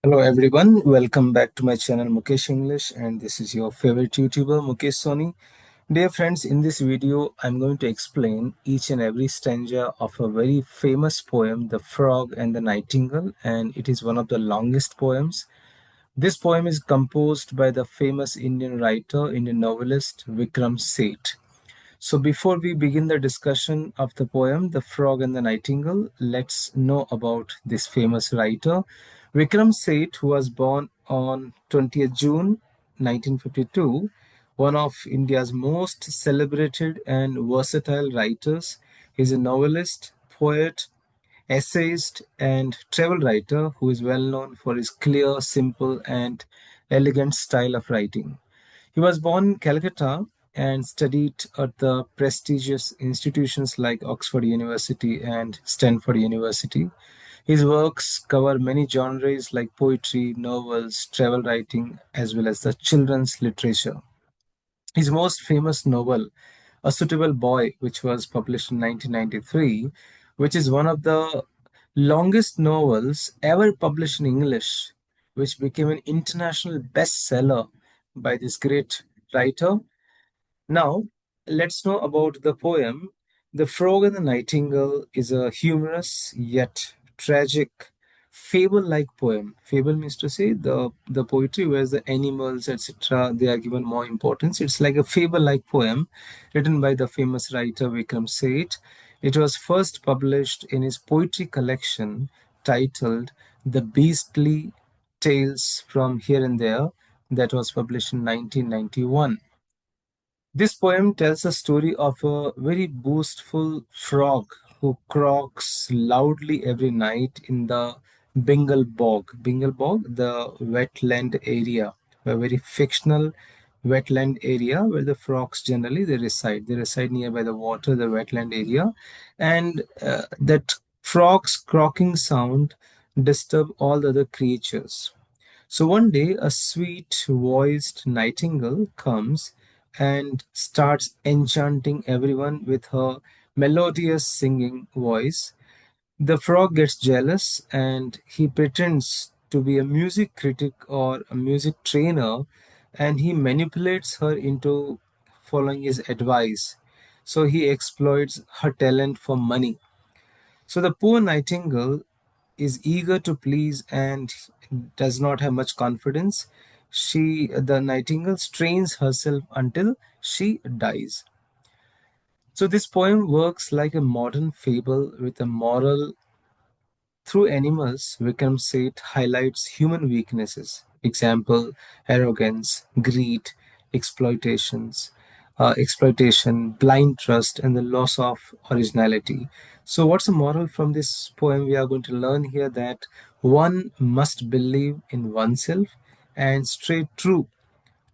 Hello everyone, welcome back to my channel Mukesh English, and this is your favorite YouTuber Mukesh Soni. Dear friends, in this video I'm going to explain each and every stanza of a very famous poem, The Frog and the Nightingale, and it is one of the longest poems. This poem is composed by the famous Indian writer, Indian novelist Vikram Seth. So before we begin the discussion of the poem The Frog and the Nightingale, let's know about this famous writer. Vikram Seth, who was born on 20th June 1952, one of India's most celebrated and versatile writers. He's a novelist, poet, essayist, and travel writer who is well known for his clear, simple, and elegant style of writing. He was born in Calcutta and studied at the prestigious institutions like Oxford University and Stanford University. His works cover many genres like poetry, novels, travel writing, as well as the children's literature. His most famous novel, A Suitable Boy, which was published in 1993, which is one of the longest novels ever published in English, which became an international bestseller by this great writer. Now, let's know about the poem. The Frog and the Nightingale is a humorous yet tragic fable-like poem. Fable means to say the poetry where the animals, etc., they are given more importance. It's like a fable-like poem written by the famous writer Vikram Seth. It was first published in his poetry collection titled The Beastly Tales from Here and There, that was published in 1991. This poem tells the story of a very boastful frog who croaks loudly every night in the Bengal Bog. Bengal Bog, the wetland area, a very fictional wetland area where the frogs generally they reside. They reside nearby the water, the wetland area, and that frog's croaking sound disturb all the other creatures. So one day, a sweet voiced nightingale comes and starts enchanting everyone with her melodious singing voice. The frog gets jealous and he pretends to be a music critic or a music trainer, and he manipulates her into following his advice. So he exploits her talent for money. So the poor nightingale is eager to please and does not have much confidence. The nightingale strains herself until she dies. So this poem works like a modern fable with a moral. Through animals, Vikram Seth highlights human weaknesses. Example: arrogance, greed, exploitation, blind trust, and the loss of originality. So, what's the moral from this poem? We are going to learn here that one must believe in oneself and stay true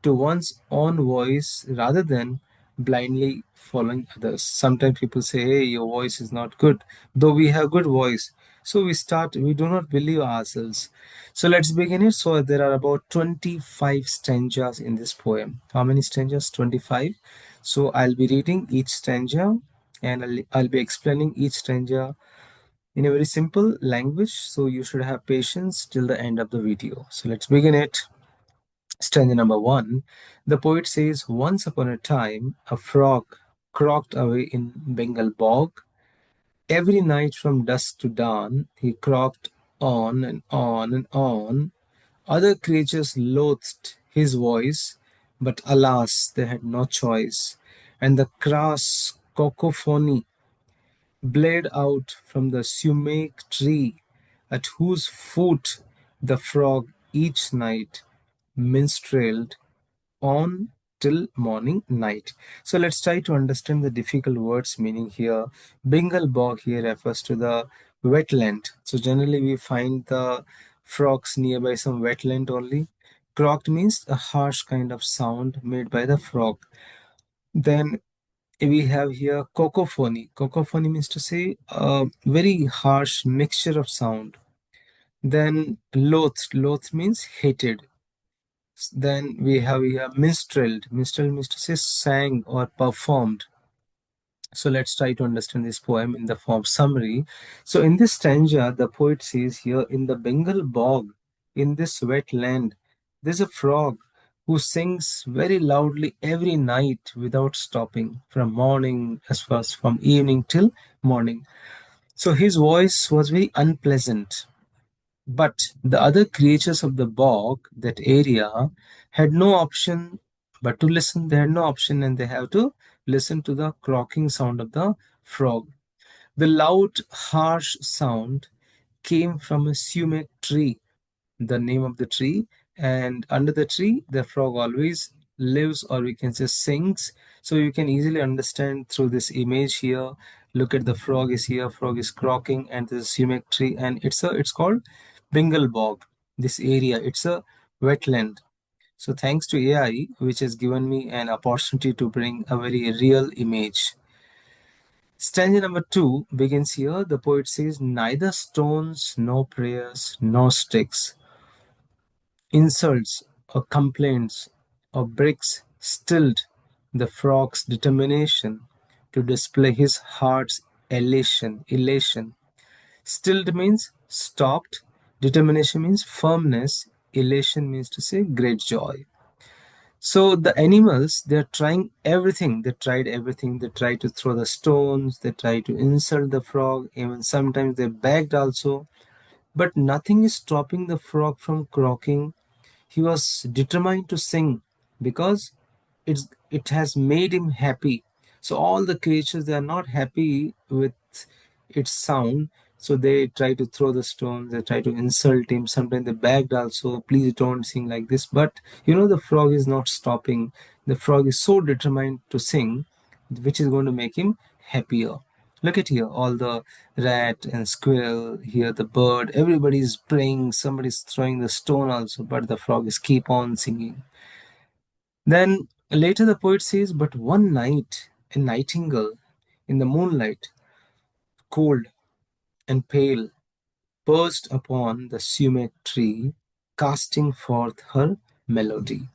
to one's own voice rather than blindly following others. Sometimes people say, hey, your voice is not good, though we have good voice. So we do not believe ourselves. So let's begin it. So there are about 25 stanzas in this poem. How many stanzas? 25. So I'll be reading each stanza and I'll be explaining each stanza in a very simple language. So you should have patience till the end of the video. So let's begin it. Stanza number one. The poet says, once upon a time, a frog croaked away in Bengal bog. Every night from dusk to dawn, he croaked on and on and on. Other creatures loathed his voice, but alas, they had no choice. And the crass cacophony blared out from the sumac tree, at whose foot the frog each night minstrelled on till morning night. So let's try to understand the difficult words meaning here. Bengal bog here refers to the wetland. So generally we find the frogs nearby some wetland only. Croaked means a harsh kind of sound made by the frog. Then we have here cacophony. Cacophony means to say a very harsh mixture of sound. Then loathed. Loathed means hated. Then we have here minstrelled. Minstrel means to say sang or performed. So let's try to understand this poem in the form summary. So in this stanza, the poet says here, in the Bengal bog, in this wet land, there's a frog who sings very loudly every night without stopping, from morning as far as from evening till morning. So his voice was very unpleasant. But the other creatures of the bog, that area, had no option but to listen. They had no option and they have to listen to the croaking sound of the frog. The loud, harsh sound came from a sumac tree, the name of the tree, and under the tree the frog always lives, or we can say sings. So you can easily understand through this image here. Look at, the frog is here, frog is croaking, and there's a sumac tree, and it's called Bengal bog. This area, it's a wetland. So thanks to AI, which has given me an opportunity to bring a very real image. Stanza number 2 begins here. The poet says, neither stones nor prayers nor sticks, insults or complaints or bricks stilled the frog's determination to display his heart's elation. Stilled means stopped, determination means firmness, elation means to say great joy. So the animals, they're trying everything. They tried everything. They tried to throw the stones, they tried to insult the frog, even sometimes they begged also. But nothing is stopping the frog from croaking. He was determined to sing because it has made him happy. So all the creatures, they are not happy with its sound, so they try to throw the stones, they try to insult him, sometimes they begged also, please don't sing like this. But the frog is not stopping. The frog is so determined to sing, which is going to make him happier. Look at here, all the rat and squirrel, here the bird, everybody is praying, somebody's throwing the stone also, but the frog is keep on singing. Then later the poet says, but one night a nightingale in the moonlight, cold and pale, perched upon the sumac tree, casting forth her melody.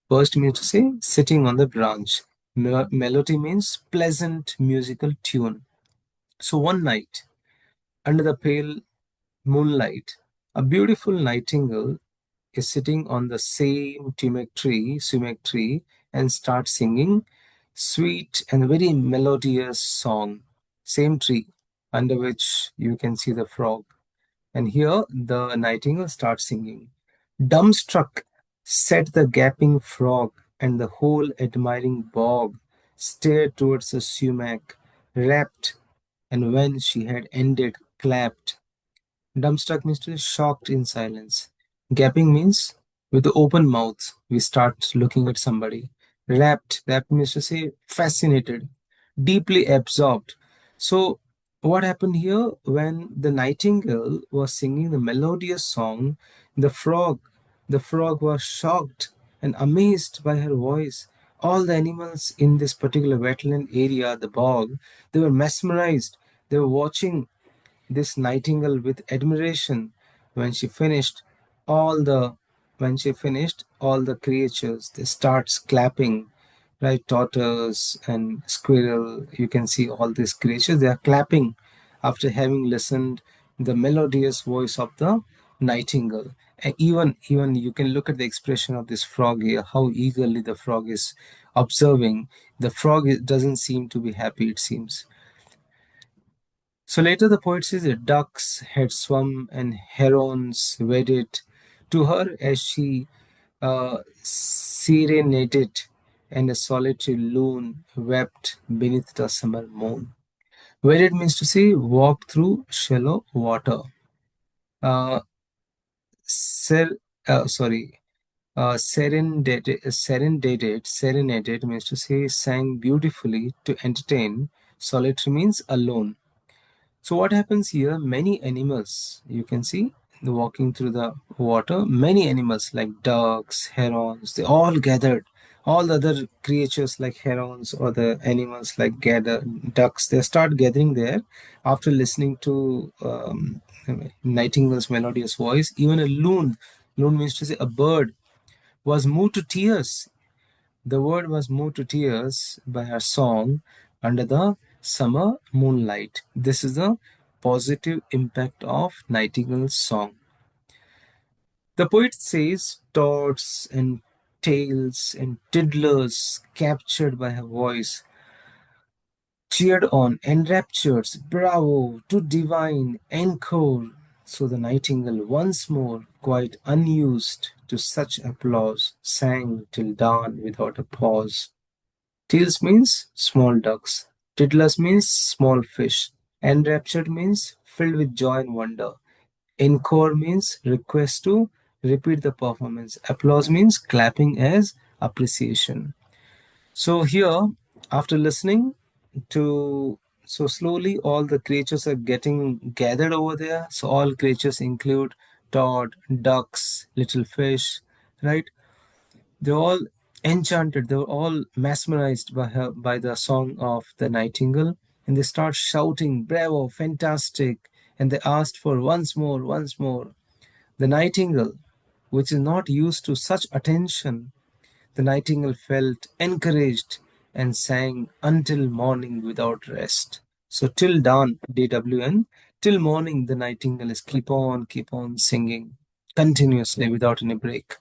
Perched means to say sitting on the branch. Melody means pleasant musical tune. So one night, under the pale moonlight, a beautiful nightingale is sitting on the same sumac tree, and starts singing sweet and very melodious song. Same tree under which you can see the frog. And here the nightingale starts singing. Dumbstruck sat the gaping frog, and the whole admiring bog stared towards the sumac, rapt, and when she had ended, clapped. Dumbstruck means to be shocked in silence. Gaping means with the open mouth, we start looking at somebody. Rapt means to say fascinated, deeply absorbed. So, what happened here when the nightingale was singing the melodious song, the frog, the frog was shocked and amazed by her voice. All the animals in this particular wetland area, the bog, they were mesmerized. They were watching this nightingale with admiration. when she finished all the when she finished, all the creatures, they starts clapping, right? Tortoise and squirrel, you can see all these creatures, they are clapping after having listened the melodious voice of the nightingale. And even you can look at the expression of this frog here, how eagerly the frog is observing. The frog doesn't seem to be happy, it seems. So later the poet says that ducks had swum and herons waded to her as she serenaded, and a solitary loon wept beneath the summer moon. Waded means to say walk through shallow water. Uh, ser, sorry, serenaded means to say sang beautifully to entertain. Solitary means alone. So what happens here, many animals, you can see walking through the water, many animals like ducks, herons, they all gathered. All the other creatures like herons or the animals like ducks, they start gathering there after listening to nightingale's melodious voice. Even a loon means to say a bird, was moved to tears. The word was moved to tears by her song under the summer moonlight. This is the positive impact of Nightingale's song. The poet says Toads and tails and tiddlers, captured by her voice, cheered on, enraptured, bravo, too divine, encore. So the nightingale once more, quite unused to such applause, sang till dawn without a pause. Tails means small ducks, tiddlers means small fish, enraptured means filled with joy and wonder. Encore means request to repeat the performance. Applause means clapping as appreciation. So here, after listening to so slowly all the creatures are getting gathered over there. So all creatures include Todd, ducks, little fish, right? They're all enchanted, they were all mesmerized by her by the song of the nightingale, and they start shouting, bravo, fantastic, and they asked for once more, once more. The nightingale, which is not used to such attention, the nightingale felt encouraged and sang until morning without rest. So till dawn, DWN, till morning, the nightingale is keep on singing continuously without any break.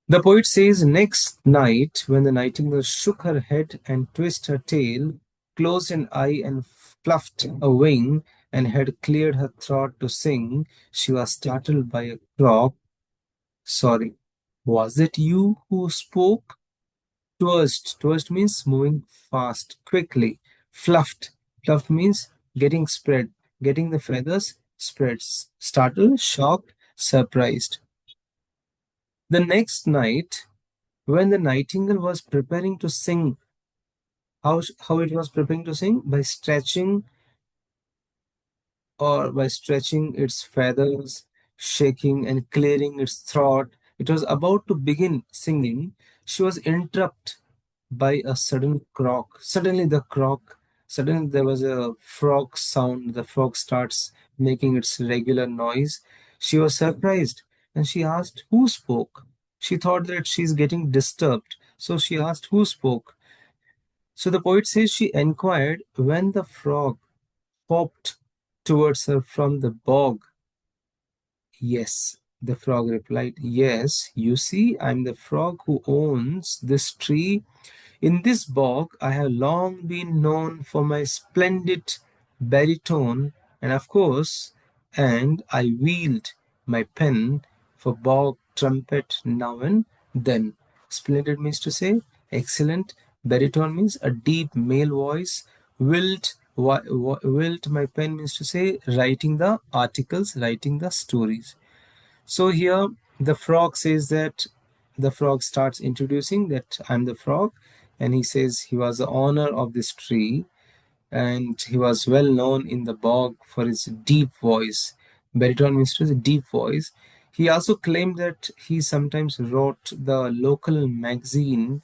The poet says, next night, when the nightingale shook her head and twisted her tail, closed an eye and fluffed a wing, and had cleared her throat to sing, she was startled by a croak. Sorry, was it you who spoke? Twist. Twist means moving fast, quickly. Fluffed. Fluffed means getting spread, getting the feathers spreads. Startled, shocked, surprised. The next night, when the nightingale was preparing to sing, how it was preparing to sing? By stretching its feathers, shaking and clearing its throat. It was about to begin singing. She was interrupted by a sudden croak. Suddenly there was a frog sound. The frog starts making its regular noise. She was surprised and she asked, who spoke? She thought that she's getting disturbed. So she asked, who spoke? So the poet says she inquired when the frog popped towards her from the bog. Yes, the frog replied, yes, you see, I'm the frog who owns this tree. In this bog, I have long been known for my splendid baritone, and of course, and I wield my pen for bog trumpet now and then. Splendid means to say excellent. Baritone means a deep male voice. Wilt my pen means to say writing the articles, writing the stories. So here the frog says that the frog starts introducing that I'm the frog, and he says he was the owner of this tree and he was well known in the bog for his deep voice. Baritone means to say deep voice. He also claimed that he sometimes wrote the local magazine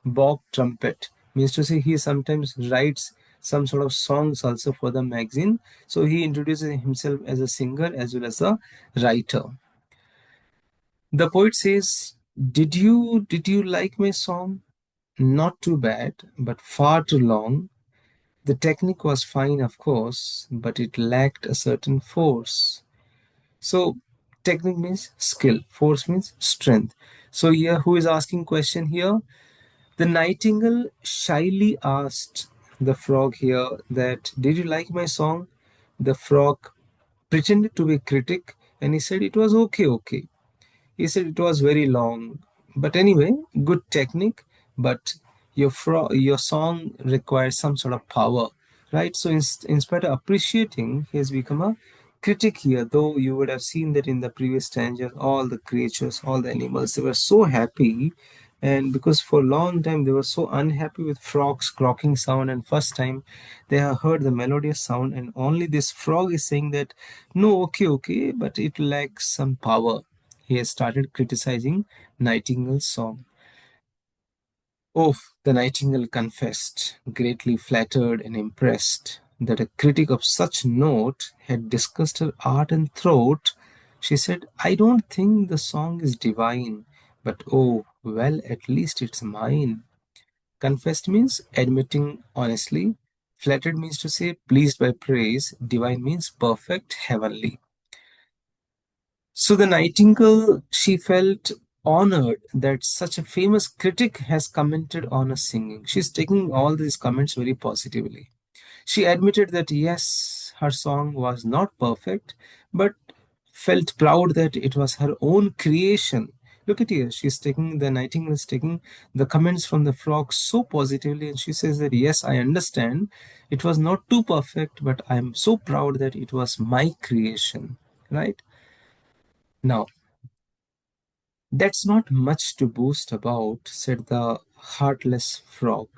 Bog Trumpet, means to say he sometimes writes some sort of songs also for the magazine. So he introduces himself as a singer as well as a writer. The poet says, did you like my song? Not too bad, but far too long. The technique was fine, of course, but it lacked a certain force. So technique means skill, force means strength. So here who is asking question here? The nightingale shyly asked the frog here that did you like my song? The frog pretended to be a critic and he said it was okay. He said it was very long. But anyway, good technique, but your song requires some sort of power, right? So in spite of appreciating, he has become a critic here, though you would have seen that in the previous stanza, all the creatures, all the animals, they were so happy. And because for a long time they were so unhappy with frogs croaking sound, and first time they have heard the melodious sound, and only this frog is saying that no, okay, but it lacks some power. He has started criticizing Nightingale's song. Oh, the Nightingale confessed, greatly flattered and impressed, that a critic of such note had discussed her art and throat. She said, I don't think the song is divine, but oh, well, at least it's mine. Confessed means admitting honestly. Flattered means to say pleased by praise. Divine means perfect, heavenly. So the Nightingale, she felt honored that such a famous critic has commented on her singing. She's taking all these comments very positively. She admitted that yes, her song was not perfect, but felt proud that it was her own creation. Look at here, she's taking the Nightingale is taking the comments from the frog so positively, and she says that yes, I understand it was not too perfect, but I'm so proud that it was my creation. Right now, that's not much to boast about, said the heartless frog.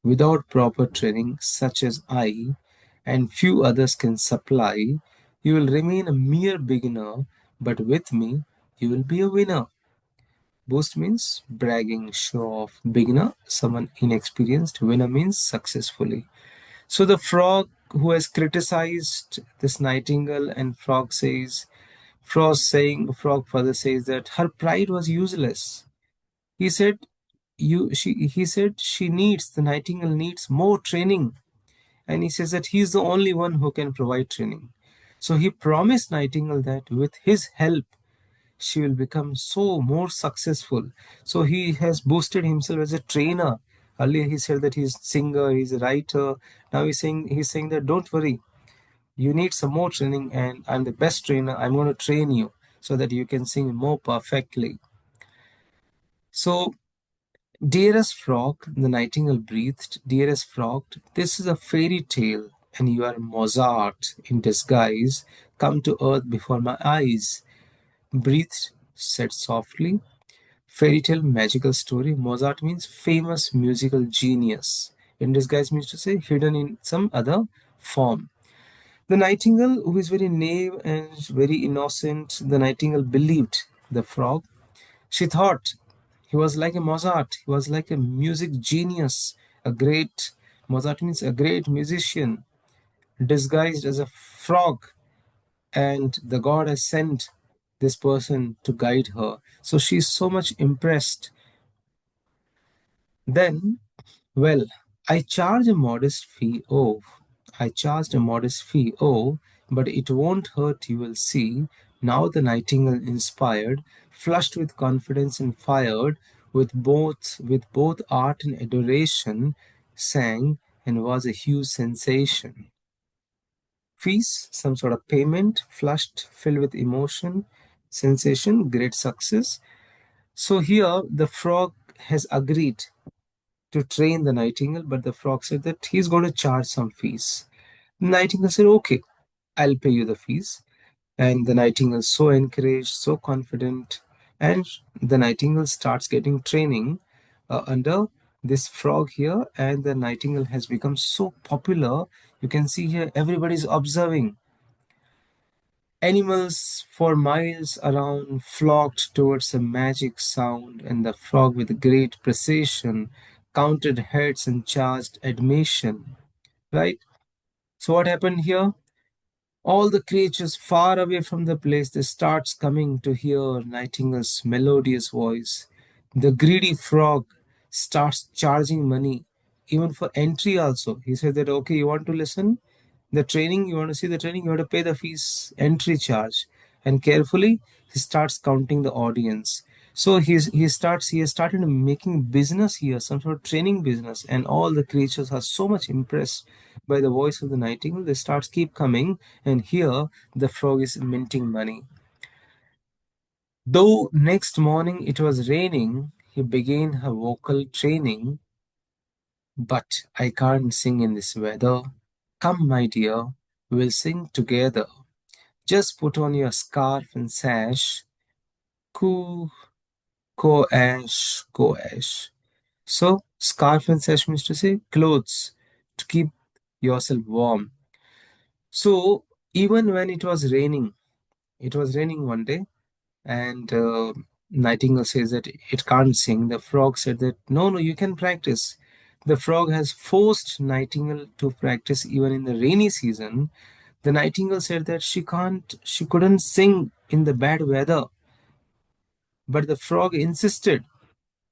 Without proper training, such as I and few others can supply, you will remain a mere beginner, but with me, you will be a winner. Boast means bragging, show off. Beginner, someone inexperienced. Winner means successfully. So the frog who has criticized this nightingale, and frog further says that her pride was useless. He said, he said she needs, the nightingale needs more training. And he says that he's the only one who can provide training. So he promised Nightingale that with his help, she will become so more successful. So he has boosted himself as a trainer. Earlier he said that he's a singer, he's a writer. Now he's saying that don't worry, you need some more training, and I'm the best trainer. I'm going to train you so that you can sing more perfectly. So dearest frog, the nightingale breathed, dearest frog, this is a fairy tale, and you are Mozart in disguise, come to earth before my eyes. Breathed, said softly. Fairy tale, magical story. Mozart means famous musical genius. In disguise means to say hidden in some other form. The nightingale, who is very naive and very innocent, the nightingale believed the frog. She thought he was like a Mozart. He was like a music genius, a great, Mozart means a great musician, disguised as a frog, and the god has sent this person to guide her. So she's so much impressed. Then, well, I charge a modest fee. Oh, I charged a modest fee. Oh, but it won't hurt, you will see. Now the nightingale inspired, flushed with confidence and fired, with both art and adoration, sang and was a huge sensation. Fees, some sort of payment, flushed, filled with emotion, sensation, great success. So here the frog has agreed to train the nightingale, but the frog said that he's going to charge some fees. The nightingale said, okay, I'll pay you the fees. And the nightingale, so encouraged, so confident, and the nightingale starts getting training under this frog here, and the nightingale has become so popular. You can see here, everybody's observing. Animals for miles around flocked towards the magic sound, and the frog, with great precision, counted heads and charged admission. Right? So, what happened here? All the creatures far away from the place, they starts coming to hear Nightingale's melodious voice. The greedy frog starts charging money, even for entry also. He said that, okay, you want to listen? The training, you want to see the training, you have to pay the fees, entry charge. And carefully, he starts counting the audience. So he has started making business here, some sort of training business, and all the creatures are so much impressed by the voice of the nightingale. They start keep coming, and here the frog is minting money. Though next morning it was raining, he began her vocal training. But I can't sing in this weather. Come, my dear, we'll sing together. Just put on your scarf and sash. Coo, ko ash, ko ash. So, scarf and sash means to say clothes to keep yourself warm. So, even when it was raining one day, and Nightingale says that it can't sing. The frog said that no, no, you can practice. The frog has forced Nightingale to practice even in the rainy season. The Nightingale said that she couldn't sing in the bad weather, but the frog insisted,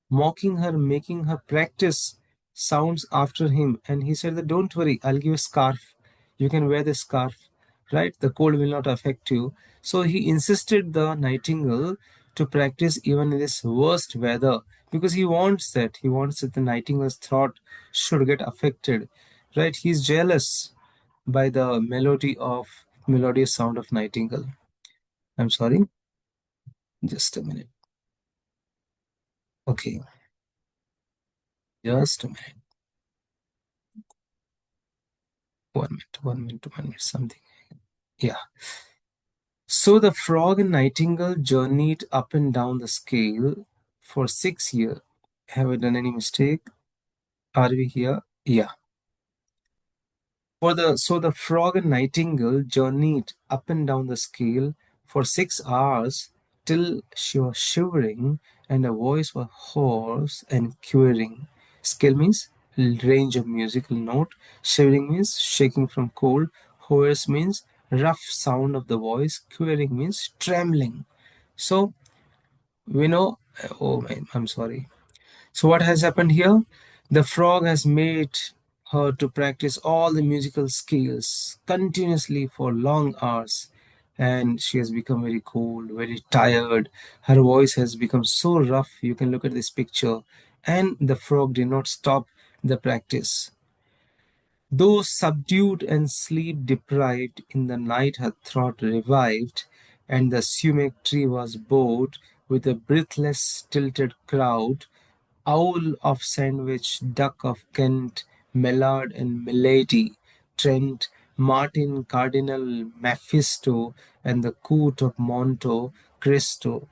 mocking her, making her practice sounds after him. And he said that don't worry, I'll give you a scarf. You can wear the scarf. right? The cold will not affect you. So he insisted the nightingale to practice even in this worst weather, because he wants that the nightingale's throat should get affected, right? He's jealous by the melodious sound of nightingale. I'm sorry, just a minute. Okay, just a minute. 1 minute, 1 minute, 1 minute, something. Yeah. So the frog and nightingale journeyed up and down the scale for 6 years. Have I done any mistake? Are we here? Yeah. So the frog and nightingale journeyed up and down the scale for 6 hours till she was shivering and her voice was hoarse and quivering. Scale means range of musical note. Shivering means shaking from cold. Hoarse means rough sound of the voice. Quivering means trembling. So we know. Oh man, I'm sorry. So what has happened here? The frog has made her to practice all the musical skills continuously for long hours, and she has become very cold, very tired. Her voice has become so rough. You can look at this picture, and the frog did not stop the practice. Though subdued and sleep deprived, in the night her throat revived, and the sumac tree was bored with a breathless, tilted crowd. Owl of Sandwich, Duck of Kent, Mallard and Milady, Trent, Martin, Cardinal, Mephisto, and the Coot of Monte Cristo.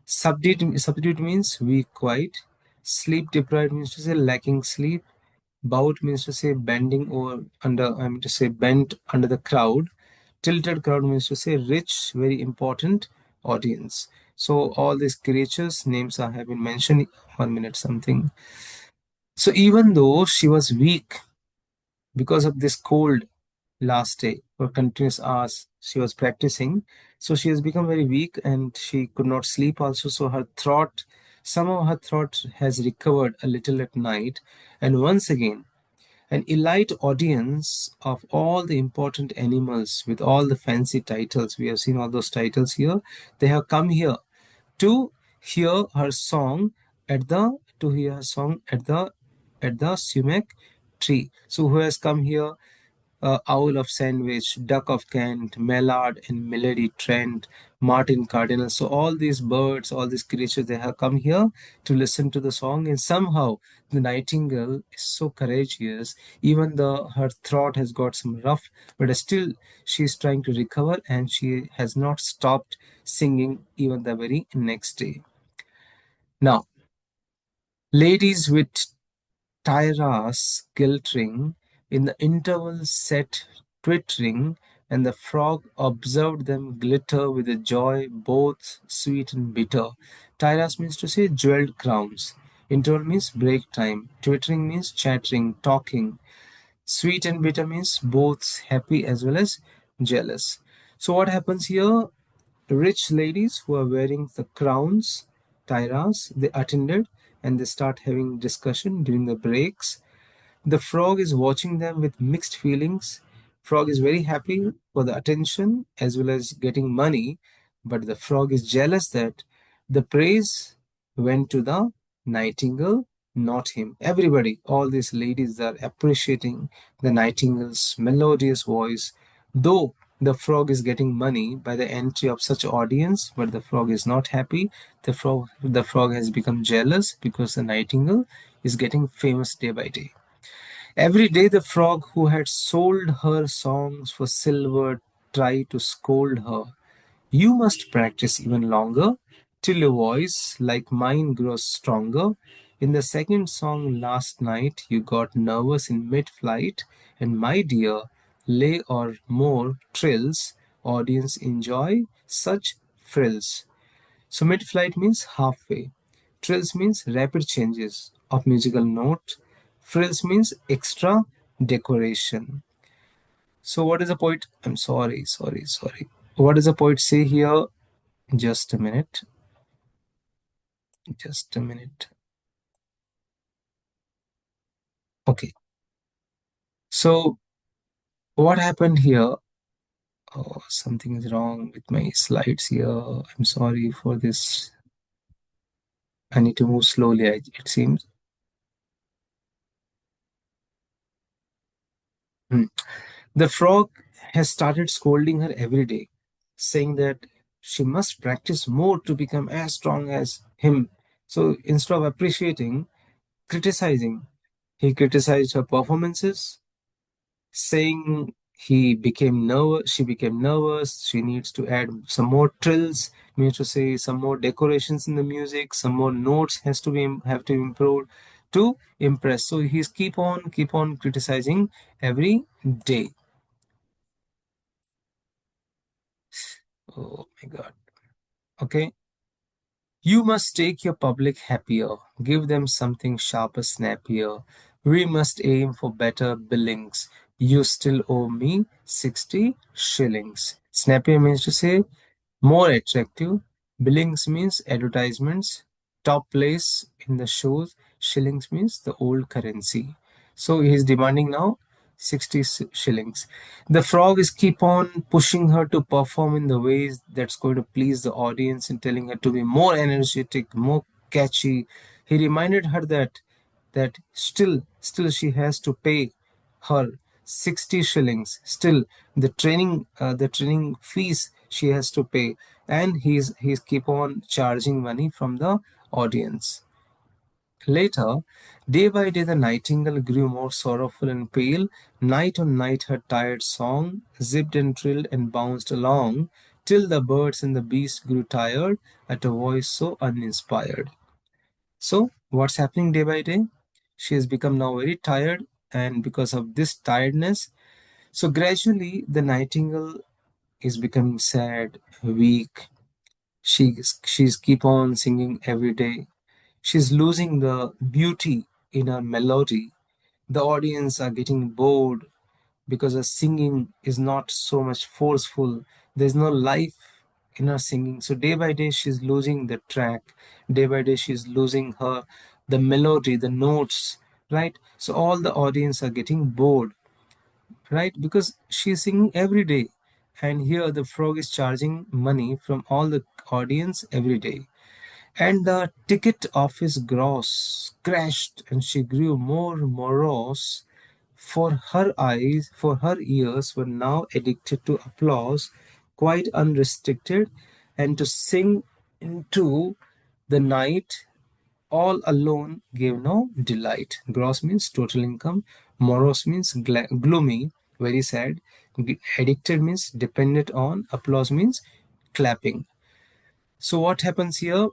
Subdued means weak, quiet. Sleep deprived means to say lacking sleep. Bowed means to say bending over under, I mean to say bent under the crowd. Tilted crowd means to say rich, very important audience. So all these creatures' names have been mentioned. 1 minute something. So even though she was weak because of this cold last day for continuous hours she was practicing, so she has become very weak and she could not sleep also. So her throat, somehow her throat has recovered a little at night, and once again an elite audience of all the important animals with all the fancy titles. We have seen all those titles here. They have come here to hear her song at the sumac tree. So who has come here? Owl of Sandwich, Duck of Kent, Mallard and Milady Trent, Martin Cardinal. So all these birds, all these creatures, they have come here to listen to the song. And somehow the nightingale is so courageous, even though her throat has got some rough, but still she is trying to recover and she has not stopped singing even the very next day. Now, ladies with Tyras glittering, in the interval set twittering, and the frog observed them glitter with a joy both sweet and bitter. Tyras means to say jeweled crowns. Interval means break time. Twittering means chattering, talking. Sweet and bitter means both happy as well as jealous. So what happens here? Rich ladies who are wearing the crowns, tiaras, they attended and they start having discussion during the breaks. The frog is watching them with mixed feelings. Frog is very happy for the attention as well as getting money, but the frog is jealous that the praise went to the nightingale, not him. Everybody, all these ladies are appreciating the nightingale's melodious voice, though the frog is getting money by the entry of such audience, but the frog is not happy. The frog has become jealous because the nightingale is getting famous day by day. Every day the frog who had sold her songs for silver tried to scold her. You must practice even longer till your voice, like mine, grows stronger. In the second song last night, you got nervous in mid flight, and my dear, lay or more trills, audience enjoy such frills. So mid-flight means halfway. Trills means rapid changes of musical note. Frills means extra decoration. So what is the poet? I'm sorry. What does the poet say here? Just a minute. Just a minute. Okay. So what happened here? Oh, something is wrong with my slides here. I'm sorry for this. I need to move slowly, it seems. Hmm. The frog has started scolding her every day, saying that she must practice more to become as strong as him. So instead of appreciating, criticizing, he criticized her performances, saying she became nervous, she needs to add some more trills, means to say some more decorations in the music, some more notes have to improve to impress. So he's keep on criticizing every day. Oh my god. Okay. You must take your public happier, give them something sharper, snappier. We must aim for better billings. You still owe me 60 shillings. Snappier means to say more attractive. Billings means advertisements. Top place in the shows. Shillings means the old currency. So he is demanding now 60 shillings. The frog is keep on pushing her to perform in the ways that's going to please the audience and telling her to be more energetic, more catchy. He reminded her that still she has to pay her 60 shillings. Still the training fees she has to pay, and he's keep on charging money from the audience. Later, day by day, the nightingale grew more sorrowful and pale. Night on night, her tired song zipped and trilled and bounced along, till the birds and the beasts grew tired at a voice so uninspired. So, what's happening day by day? She has become now very tired, and because of this tiredness, so gradually the nightingale is becoming sad, weak. She's keep on singing every day. She's losing the beauty in her melody. The audience are getting bored because her singing is not so much forceful. There's no life in her singing. So day by day she's losing the track. Day by day she's losing her the melody, the notes, right? So all the audience are getting bored, right? Because she's singing every day. And here the frog is charging money from all the audience every day. And the ticket office gross crashed, and she grew more morose, for her eyes, for her ears were now addicted to applause, quite unrestricted, and to sing into the night all alone gave no delight. Gross means total income, morose means gloomy, very sad. Addicted means dependent on, applause means clapping. So what happens here?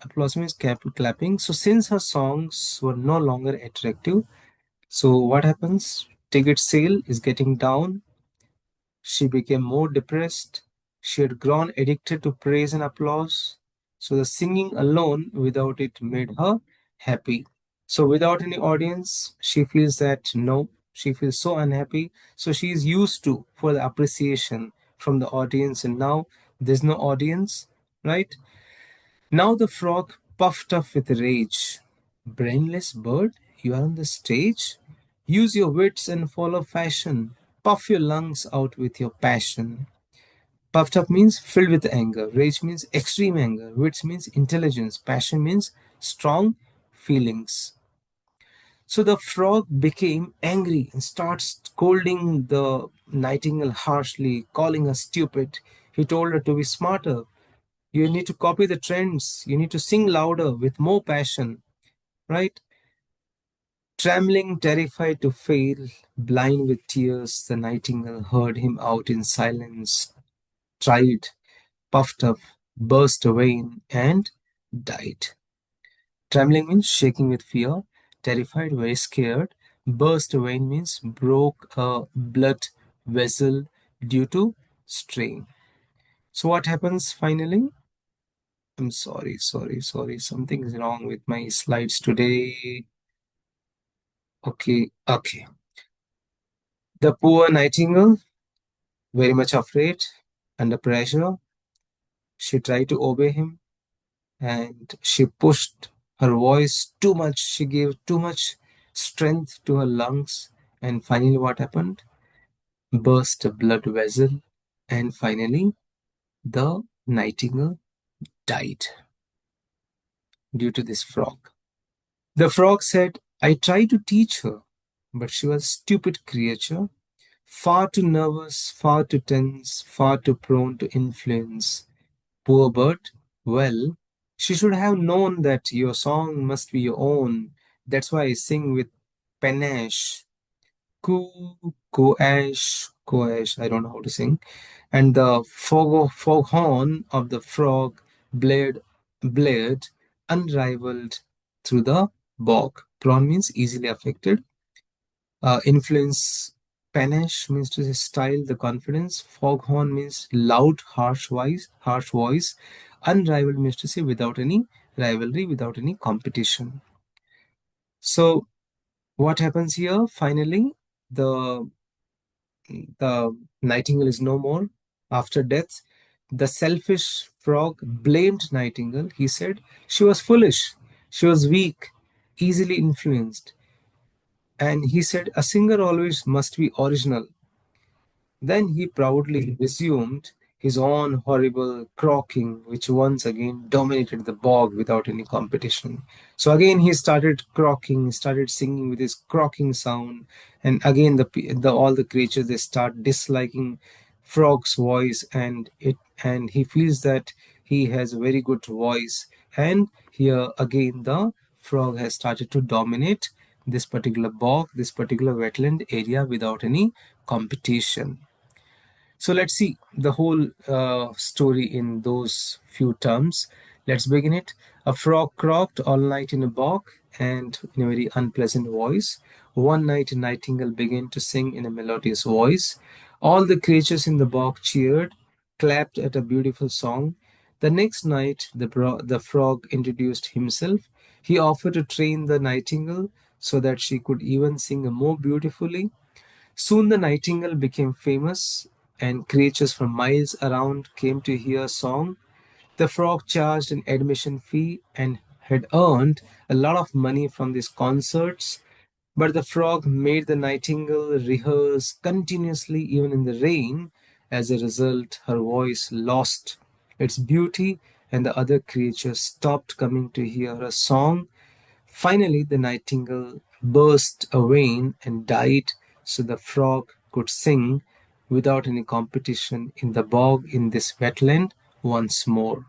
Applause means clapping. So since her songs were no longer attractive, so what happens? Ticket sale is getting down. She became more depressed. She had grown addicted to praise and applause. So the singing alone without it made her happy. So without any audience, she feels that no, she feels so unhappy. So she is used to for the appreciation from the audience, and now there's no audience, right? Now the frog puffed up with rage. Brainless bird, you are on the stage? Use your wits and follow fashion. Puff your lungs out with your passion. Puffed up means filled with anger. Rage means extreme anger. Wits means intelligence. Passion means strong feelings. So the frog became angry and starts scolding the nightingale harshly, calling her stupid. He told her to be smarter. You need to copy the trends. You need to sing louder with more passion, right? Trembling, terrified to fail, blind with tears, the nightingale heard him out in silence, tried, puffed up, burst away, and died. Trembling means shaking with fear, terrified, very scared. Burst away means broke a blood vessel due to strain. So, what happens finally? I'm sorry. Something is wrong with my slides today. Okay. The poor nightingale, very much afraid, under pressure, she tried to obey him, and she pushed her voice too much. She gave too much strength to her lungs, and finally, what happened? Burst a blood vessel. And finally, the nightingale died due to this frog. The frog said, I tried to teach her, but she was a stupid creature, far too nervous, far too tense, far too prone to influence. Poor bird. Well, she should have known that your song must be your own. That's why I sing with panache. Coo, coash. I don't know how to sing. And the foghorn of the frog blared unrivaled through the bog. Prawn means easily affected. Influence, panache means to say style, the confidence. Foghorn means loud, harsh voice. Unrivaled means to say without any rivalry, without any competition. So what happens here? Finally, the the nightingale is no more. After death, the selfish frog blamed Nightingale. He said she was foolish, she was weak, easily influenced. And he said a singer always must be original. Then he proudly resumed his own horrible croaking, which once again dominated the bog without any competition. So again he started croaking, he started singing with his croaking sound, and again the all the creatures they start disliking Frog's voice, and he feels that he has a very good voice, and here again the frog has started to dominate this particular bog, this particular wetland area without any competition. So let's see the whole story in those few terms. Let's begin it. A frog croaked all night in a bog and in a very unpleasant voice. One night a nightingale began to sing in a melodious voice. All the creatures in the bog cheered, clapped at a beautiful song. The next night the frog introduced himself. He offered to train the nightingale so that she could even sing more beautifully. Soon the nightingale became famous, and creatures from miles around came to hear song. The frog charged an admission fee and had earned a lot of money from these concerts. But the frog made the nightingale rehearse continuously, even in the rain. As a result, her voice lost its beauty, and the other creatures stopped coming to hear her song. Finally, the nightingale burst a vein and died so the frog could sing without any competition in the bog in this wetland once more.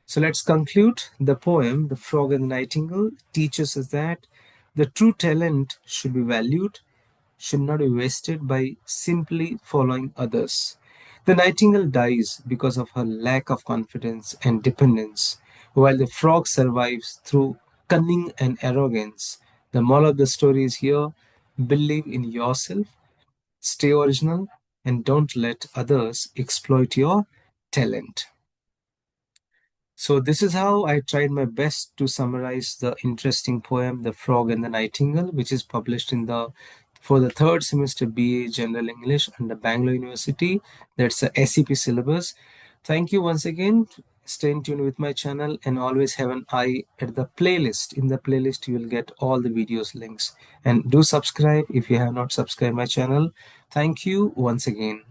So let's conclude the poem. The Frog and the Nightingale teaches us that the true talent should be valued, should not be wasted by simply following others. The nightingale dies because of her lack of confidence and dependence, while the frog survives through cunning and arrogance. The moral of the story is here: believe in yourself, stay original, and don't let others exploit your talent. So this is how I tried my best to summarize the interesting poem The Frog and the Nightingale, which is published in the for the third semester BA General English under Bangalore University. That's the SEP syllabus. Thank you once again. Stay in tune with my channel and always have an eye at the playlist. In the playlist, you will get all the videos links. And do subscribe if you have not subscribed my channel. Thank you once again.